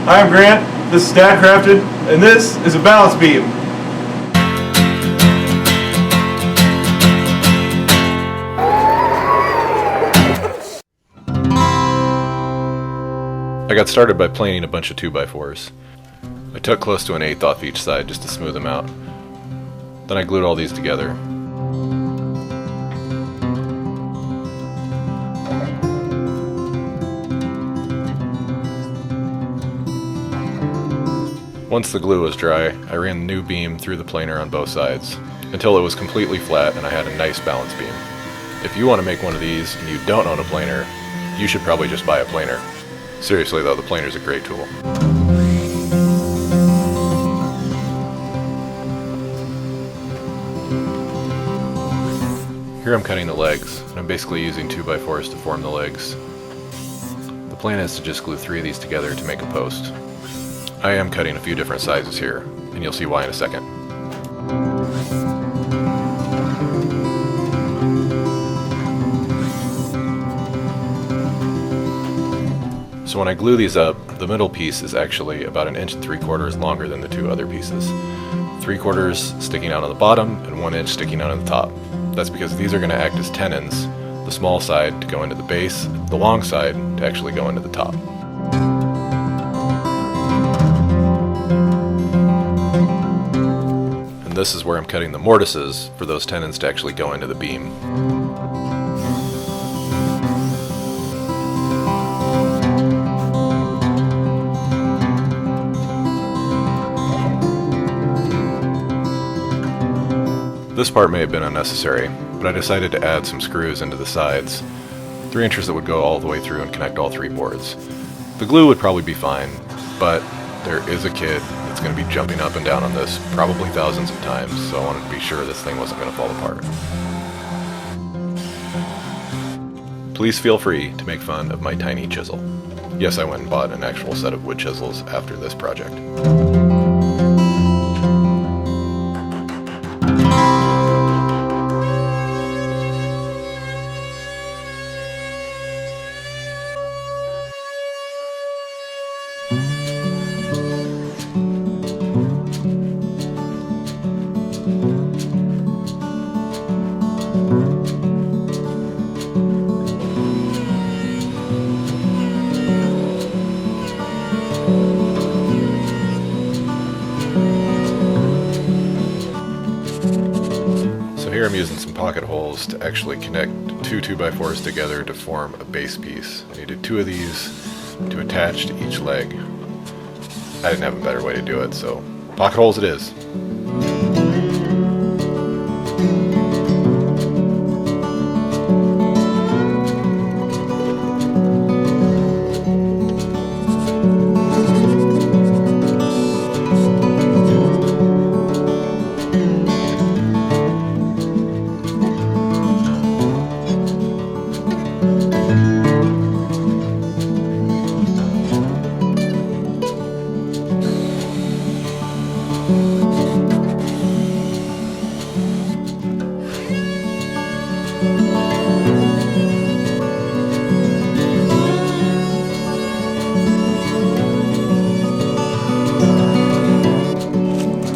Hi, I'm Grant. This is DadCrafted, and this is a balance beam. I got started by planing a bunch of 2x4s. I took close to an eighth off each side just to smooth them out. Then I glued all these together. Once the glue was dry, I ran the new beam through the planer on both sides until it was completely flat and I had a nice balance beam. If you want to make one of these and you don't own a planer, you should probably just buy a planer. Seriously though, the planer's a great tool. Here I'm cutting the legs, and I'm basically using 2x4s to form the legs. The plan is to just glue 3 of these together to make a post. I am cutting a few different sizes here, and you'll see why in a second. So when I glue these up, the middle piece is actually about 1 3/4 inches longer than the 2 other pieces. 3/4 sticking out on the bottom and 1 inch sticking out on the top. That's because these are going to act as tenons, the small side to go into the base, the long side to actually go into the top. And this is where I'm cutting the mortises for those tenons to actually go into the beam. This part may have been unnecessary, but I decided to add some screws into the sides, 3 inches that would go all the way through and connect all 3 boards. The glue would probably be fine, but there is a kid that's going to be jumping up and down on this probably thousands of times, so I wanted to be sure this thing wasn't going to fall apart. Please feel free to make fun of my tiny chisel. Yes, I went and bought an actual set of wood chisels after this project. Here I'm using some pocket holes to actually connect 2 2x4s together to form a base piece. I needed 2 of these to attach to each leg. I didn't have a better way to do it, so pocket holes it is.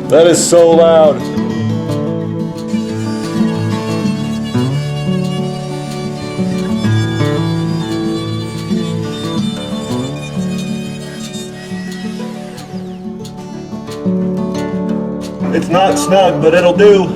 That is so loud. It's not snug, but it'll do.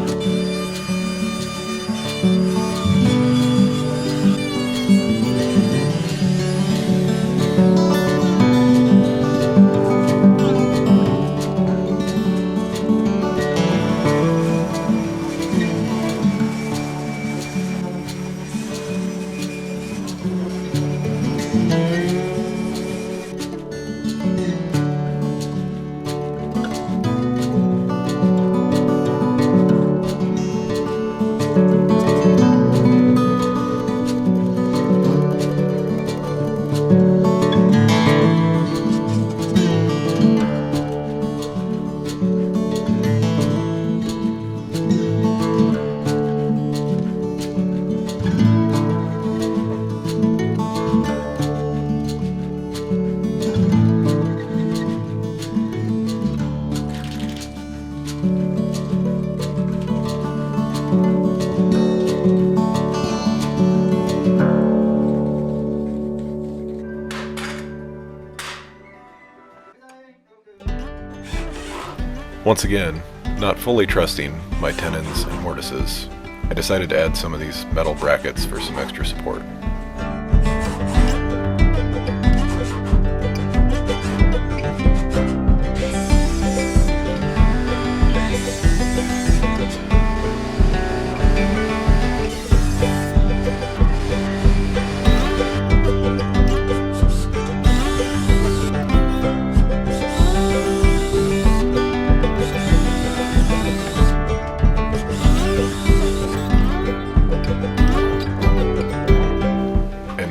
Once again, not fully trusting my tenons and mortises, I decided to add some of these metal brackets for some extra support.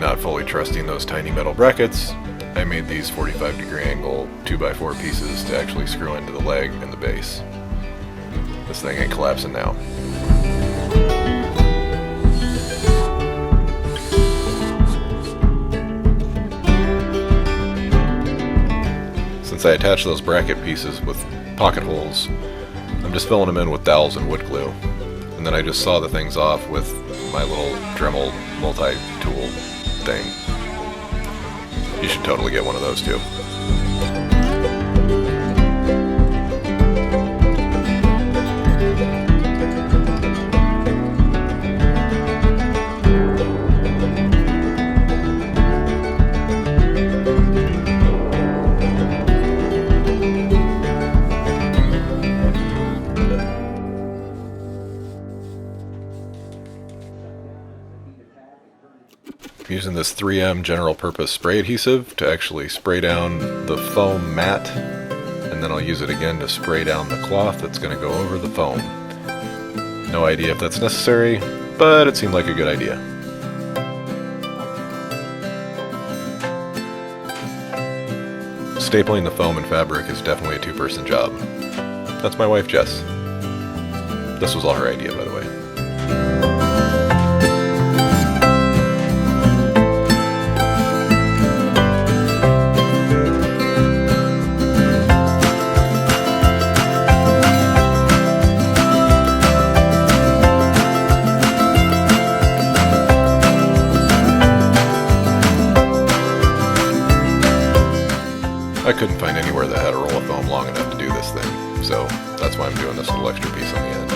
Not fully trusting those tiny metal brackets, I made these 45-degree angle 2x4 pieces to actually screw into the leg and the base. This thing ain't collapsing now. Since I attached those bracket pieces with pocket holes, I'm just filling them in with dowels and wood glue. And then I just saw the things off with my little Dremel multi-tool thing. You should totally get one of those too. Using this 3M general purpose spray adhesive to actually spray down the foam mat, and then I'll use it again to spray down the cloth that's going to go over the foam. No idea if that's necessary, but it seemed like a good idea. Stapling the foam and fabric is definitely a two-person job. That's my wife Jess. This was all her idea, by the way. I couldn't find anywhere that had a roll of foam long enough to do this thing, so that's why I'm doing this little extra piece on the end.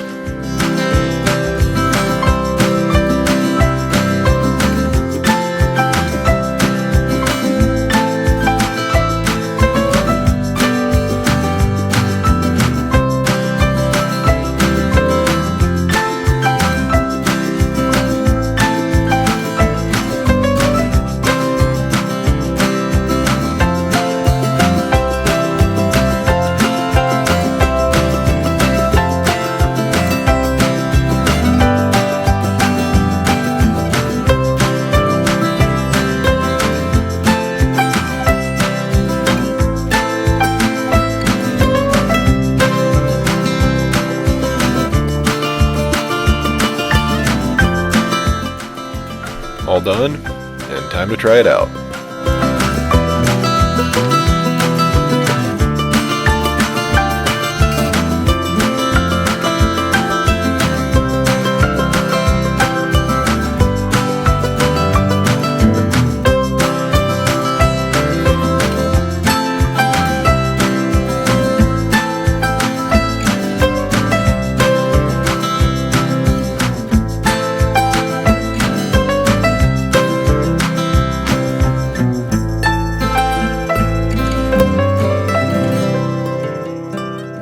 All done, and time to try it out.